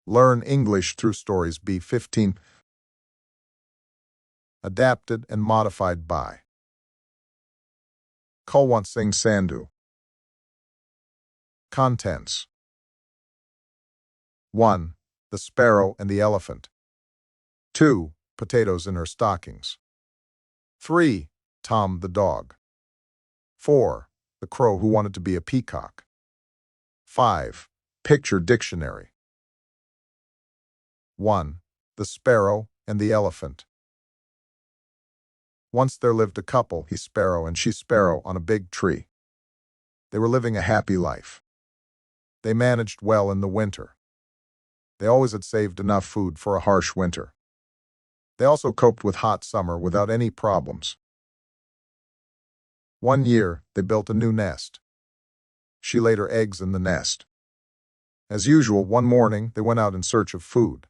Learn English through stories B15. Adapted and modified by Kulwant Singh Sandhu. Contents: 1. The Sparrow and the Elephant. 2. Potatoes in her stockings. 3. Tom the dog. 4. The crow who wanted to be a peacock. 5. Picture dictionary. 1. The Sparrow and the Elephant. Once there lived a couple, he sparrow and she sparrow, on a big tree. They were living a happy life. They managed well in the winter. They always had saved enough food for a harsh winter. They also coped with hot summer without any problems. One year, they built a new nest. She laid her eggs in the nest. As usual, one morning, they went out in search of food.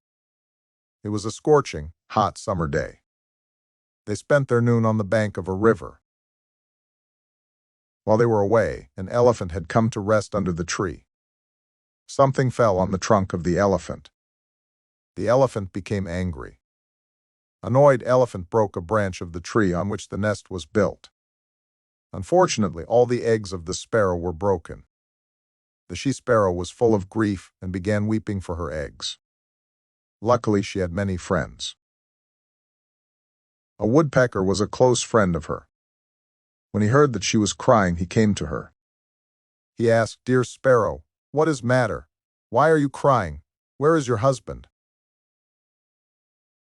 It was a scorching, hot summer day. They spent their noon on the bank of a river. While they were away, an elephant had come to rest under the tree. Something fell on the trunk of the elephant. The elephant became angry. Annoyed elephant broke a branch of the tree on which the nest was built. Unfortunately, all the eggs of the sparrow were broken. The she-sparrow was full of grief and began weeping for her eggs. Luckily, she had many friends. A woodpecker was a close friend of her. When he heard that she was crying, he came to her. He asked, "Dear sparrow, what is matter? Why are you crying? Where is your husband?"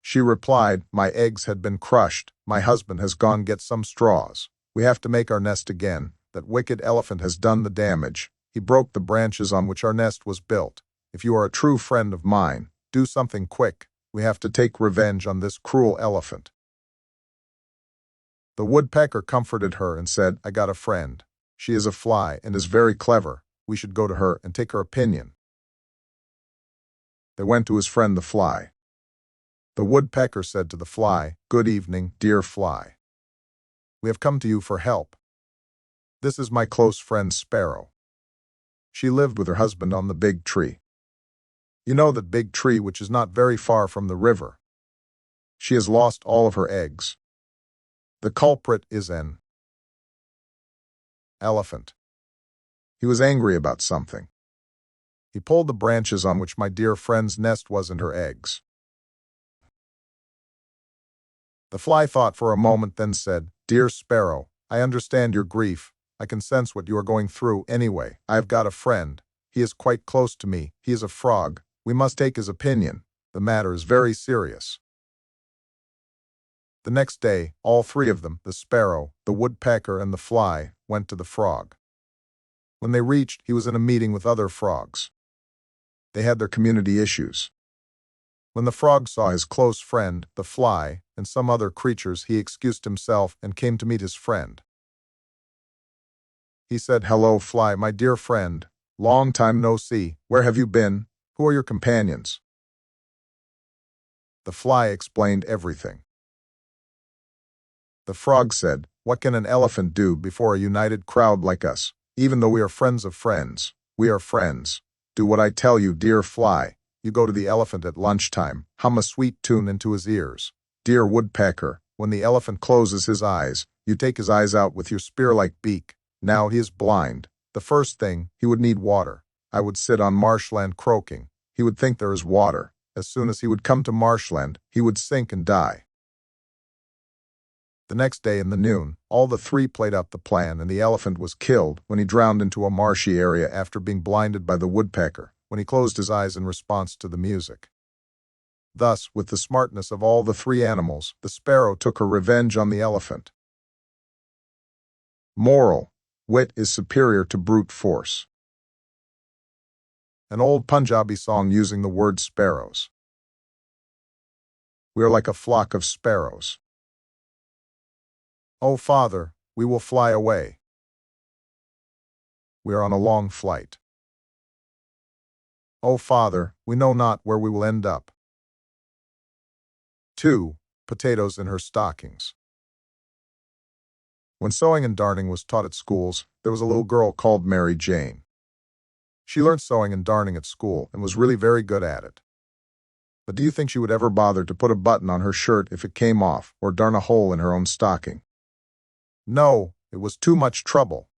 She replied, "My eggs had been crushed. My husband has gone get some straws. We have to make our nest again. That wicked elephant has done the damage. He broke the branches on which our nest was built. If you are a true friend of mine, do something quick. We have to take revenge on this cruel elephant." The woodpecker comforted her and said, "I got a friend. She is a fly and is very clever. We should go to her and take her opinion." They went to his friend the fly. The woodpecker said to the fly, "Good evening, dear fly. We have come to you for help. This is my close friend Sparrow. She lived with her husband on the big tree. You know that big tree which is not very far from the river. She has lost all of her eggs. The culprit is an elephant. He was angry about something. He pulled the branches on which my dear friend's nest was and her eggs." The fly thought for a moment, then said, "Dear sparrow, I understand your grief. I can sense what you are going through. Anyway, I have got a friend. He is quite close to me. He is a frog. We must take his opinion. The matter is very serious." The next day, all three of them, the sparrow, the woodpecker, and the fly, went to the frog. When they reached, he was in a meeting with other frogs. They had their community issues. When the frog saw his close friend, the fly, and some other creatures, he excused himself and came to meet his friend. He said, "Hello, fly, my dear friend. Long time no see. Where have you been? Who are your companions?" The fly explained everything. The frog said, "What can an elephant do before a united crowd like us? Even though we are friends of friends, we are friends. Do what I tell you, dear fly. You go to the elephant at lunchtime, hum a sweet tune into his ears. Dear woodpecker, when the elephant closes his eyes, you take his eyes out with your spear-like beak. Now he is blind. The first thing, he would need water. I would sit on marshland croaking. He would think there is water. As soon as he would come to marshland, he would sink and die." The next day in the noon, all the three played out the plan, and the elephant was killed when he drowned into a marshy area after being blinded by the woodpecker, when he closed his eyes in response to the music. Thus, with the smartness of all the three animals, the sparrow took her revenge on the elephant. Moral: wit is superior to brute force. An old Punjabi song using the word sparrows. We are like a flock of sparrows. Oh, Father, we will fly away. We are on a long flight. Oh, Father, we know not where we will end up. 2. Potatoes in her stockings. When sewing and darning was taught at schools, there was a little girl called Mary Jane. She learned sewing and darning at school and was really very good at it. But do you think she would ever bother to put a button on her shirt if it came off, or darn a hole in her own stocking? No, it was too much trouble.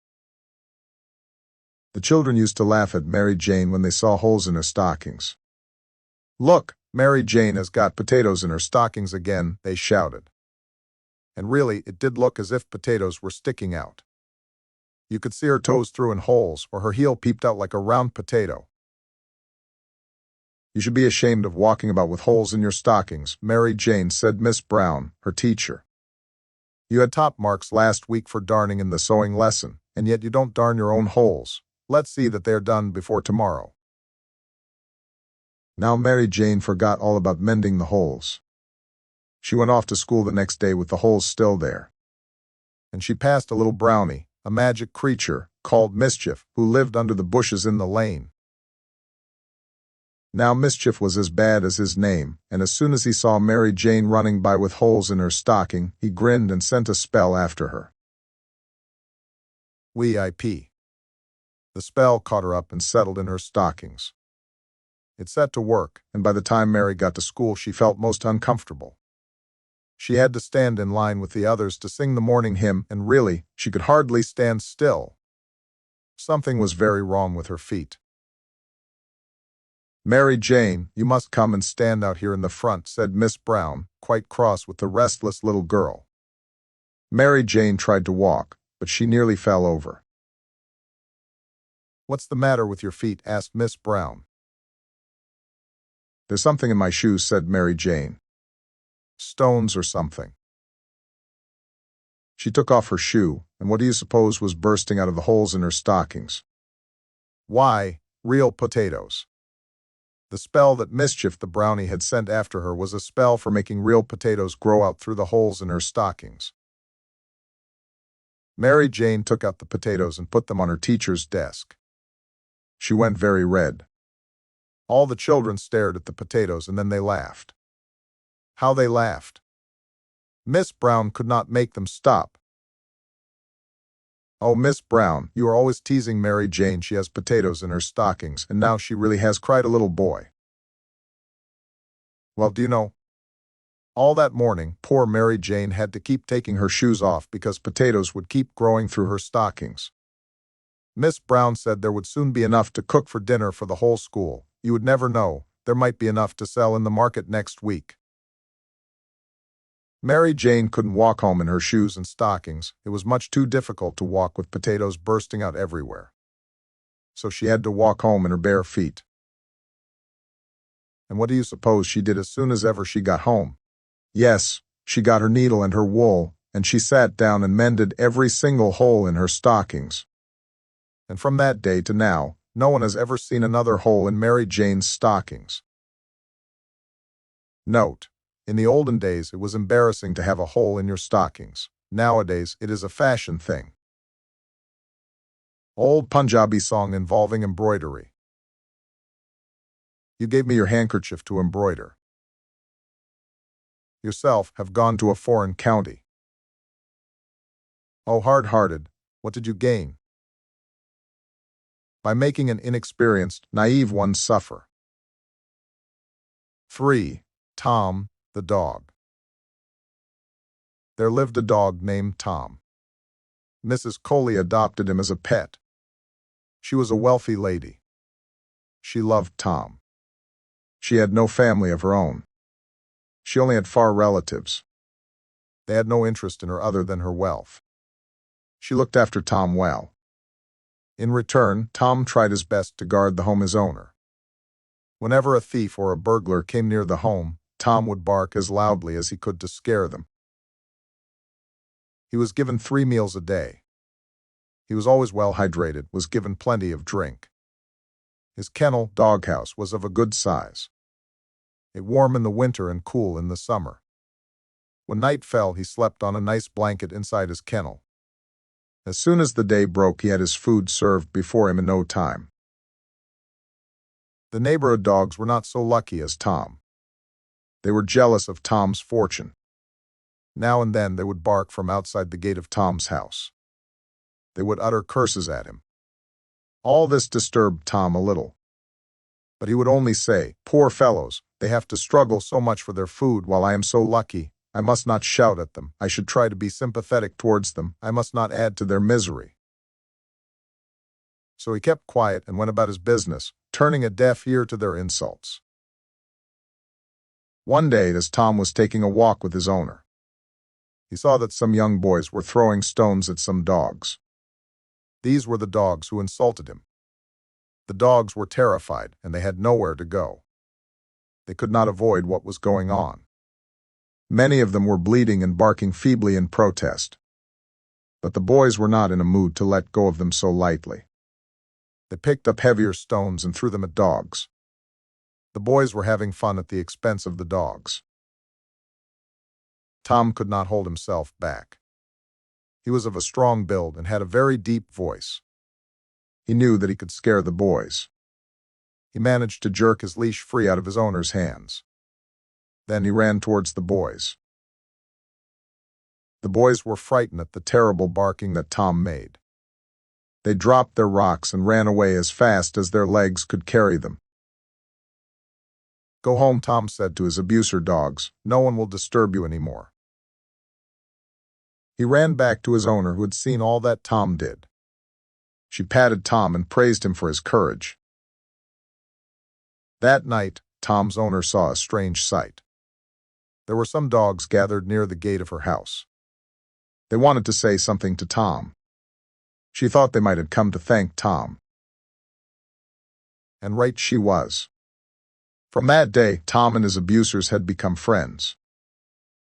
The children used to laugh at Mary Jane when they saw holes in her stockings. "Look, Mary Jane has got potatoes in her stockings again," they shouted. And really, it did look as if potatoes were sticking out. You could see her toes through in holes, or her heel peeped out like a round potato. "You should be ashamed of walking about with holes in your stockings," Mary Jane said Miss Brown, her teacher. "You had top marks last week for darning in the sewing lesson, and yet you don't darn your own holes. Let's see that they're done before tomorrow." Now Mary Jane forgot all about mending the holes. She went off to school the next day with the holes still there. And she passed a little brownie, a magic creature, called Mischief, who lived under the bushes in the lane. Now Mischief was as bad as his name, and as soon as he saw Mary Jane running by with holes in her stocking, he grinned and sent a spell after her. WIP. The spell caught her up and settled in her stockings. It set to work, and by the time Mary got to school she felt most uncomfortable. She had to stand in line with the others to sing the morning hymn, and really, she could hardly stand still. Something was very wrong with her feet. "Mary Jane, you must come and stand out here in the front," said Miss Brown, quite cross with the restless little girl. Mary Jane tried to walk, but she nearly fell over. "What's the matter with your feet?" asked Miss Brown. "There's something in my shoes," said Mary Jane. "Stones or something." She took off her shoe, and what do you suppose was bursting out of the holes in her stockings? Why, real potatoes. The spell that Mischief the brownie had sent after her was a spell for making real potatoes grow out through the holes in her stockings. Mary Jane took out the potatoes and put them on her teacher's desk. She went very red. All the children stared at the potatoes, and then they laughed. How they laughed! Miss Brown could not make them stop. "Oh, Miss Brown, you are always teasing Mary Jane. She has potatoes in her stockings, and now she really has," cried a little boy. "Well, do you know, all that morning, poor Mary Jane had to keep taking her shoes off because potatoes would keep growing through her stockings. Miss Brown said there would soon be enough to cook for dinner for the whole school. You would never know, there might be enough to sell in the market next week." Mary Jane couldn't walk home in her shoes and stockings. It was much too difficult to walk with potatoes bursting out everywhere. So she had to walk home in her bare feet. And what do you suppose she did as soon as ever she got home? Yes, she got her needle and her wool, and she sat down and mended every single hole in her stockings. And from that day to now, no one has ever seen another hole in Mary Jane's stockings. Note: in the olden days, it was embarrassing to have a hole in your stockings. Nowadays, it is a fashion thing. Old Punjabi song involving embroidery. You gave me your handkerchief to embroider. Yourself have gone to a foreign county. Oh, hard-hearted, what did you gain? By making an inexperienced, naive one suffer. 3. Tom, the dog. There lived a dog named Tom. Mrs. Coley adopted him as a pet. She was a wealthy lady. She loved Tom. She had no family of her own. She only had far relatives. They had no interest in her other than her wealth. She looked after Tom well. In return, Tom tried his best to guard the home his owner. Whenever a thief or a burglar came near the home, Tom would bark as loudly as he could to scare them. He was given 3 meals a day. He was always well hydrated, was given plenty of drink. His kennel, doghouse, was of a good size. It warm in the winter and cool in the summer. When night fell, he slept on a nice blanket inside his kennel. As soon as the day broke, he had his food served before him in no time. The neighborhood dogs were not so lucky as Tom. They were jealous of Tom's fortune. Now and then they would bark from outside the gate of Tom's house. They would utter curses at him. All this disturbed Tom a little. But he would only say, "Poor fellows, They have to struggle so much for their food while I am so lucky. I must not shout at them. I should try to be sympathetic towards them. I must not add to their misery." So he kept quiet and went about his business, turning a deaf ear to their insults. One day, as Tom was taking a walk with his owner, he saw that some young boys were throwing stones at some dogs. These were the dogs who insulted him. The dogs were terrified, and they had nowhere to go. They could not avoid what was going on. Many of them were bleeding and barking feebly in protest. But the boys were not in a mood to let go of them so lightly. They picked up heavier stones and threw them at dogs. The boys were having fun at the expense of the dogs. Tom could not hold himself back. He was of a strong build and had a very deep voice. He knew that he could scare the boys. He managed to jerk his leash free out of his owner's hands. Then he ran towards the boys. The boys were frightened at the terrible barking that Tom made. They dropped their rocks and ran away as fast as their legs could carry them. "Go home," Tom said to his abuser dogs. "No one will disturb you anymore." He ran back to his owner, who had seen all that Tom did. She patted Tom and praised him for his courage. That night, Tom's owner saw a strange sight. There were some dogs gathered near the gate of her house. They wanted to say something to Tom. She thought they might have come to thank Tom. And right she was. From that day, Tom and his abusers had become friends.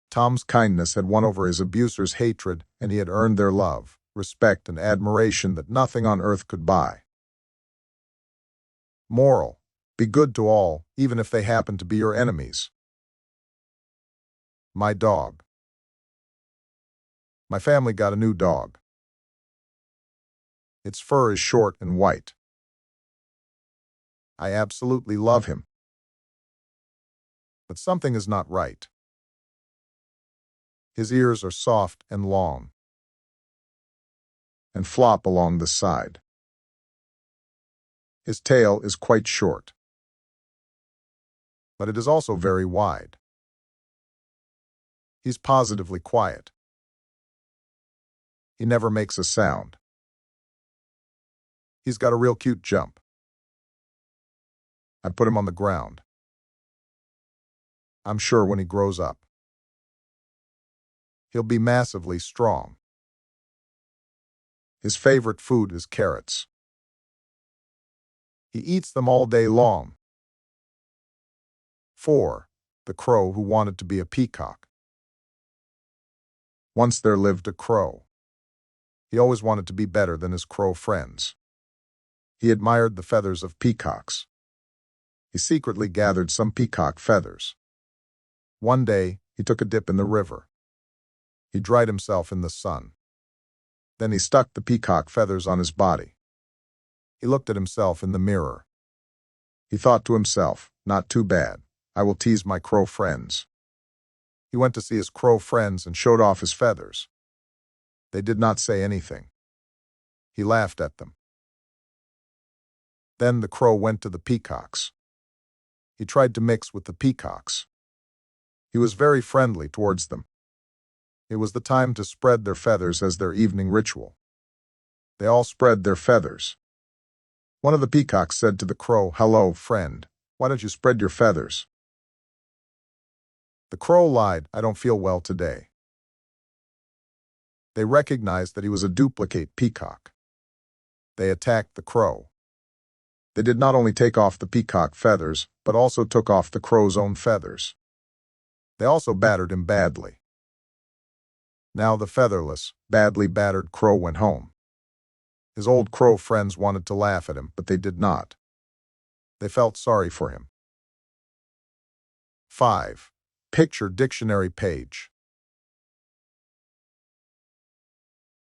Tom's kindness had won over his abusers' hatred, and he had earned their love, respect, and admiration that nothing on earth could buy. Moral: be good to all, even if they happen to be your enemies. My dog. My family got a new dog. Its fur is short and white. I absolutely love him. But something is not right. His ears are soft and long, and flop along the side. His tail is quite short, but it is also very wide. He's positively quiet. He never makes a sound. He's got a real cute jump. I put him on the ground. I'm sure when he grows up, he'll be massively strong. His favorite food is carrots. He eats them all day long. 4. The crow who wanted to be a peacock. Once there lived a crow. He always wanted to be better than his crow friends. He admired the feathers of peacocks. He secretly gathered some peacock feathers. One day, he took a dip in the river. He dried himself in the sun. Then he stuck the peacock feathers on his body. He looked at himself in the mirror. He thought to himself, "Not too bad. I will tease my crow friends." He went to see his crow friends and showed off his feathers. They did not say anything. He laughed at them. Then the crow went to the peacocks. He tried to mix with the peacocks. He was very friendly towards them. It was the time to spread their feathers as their evening ritual. They all spread their feathers. One of the peacocks said to the crow, "Hello, friend. Why don't you spread your feathers?" The crow lied, "I don't feel well today." They recognized that he was a duplicate peacock. They attacked the crow. They did not only take off the peacock feathers, but also took off the crow's own feathers. They also battered him badly. Now the featherless, badly battered crow went home. His old crow friends wanted to laugh at him, but they did not. They felt sorry for him. 5. Picture dictionary page.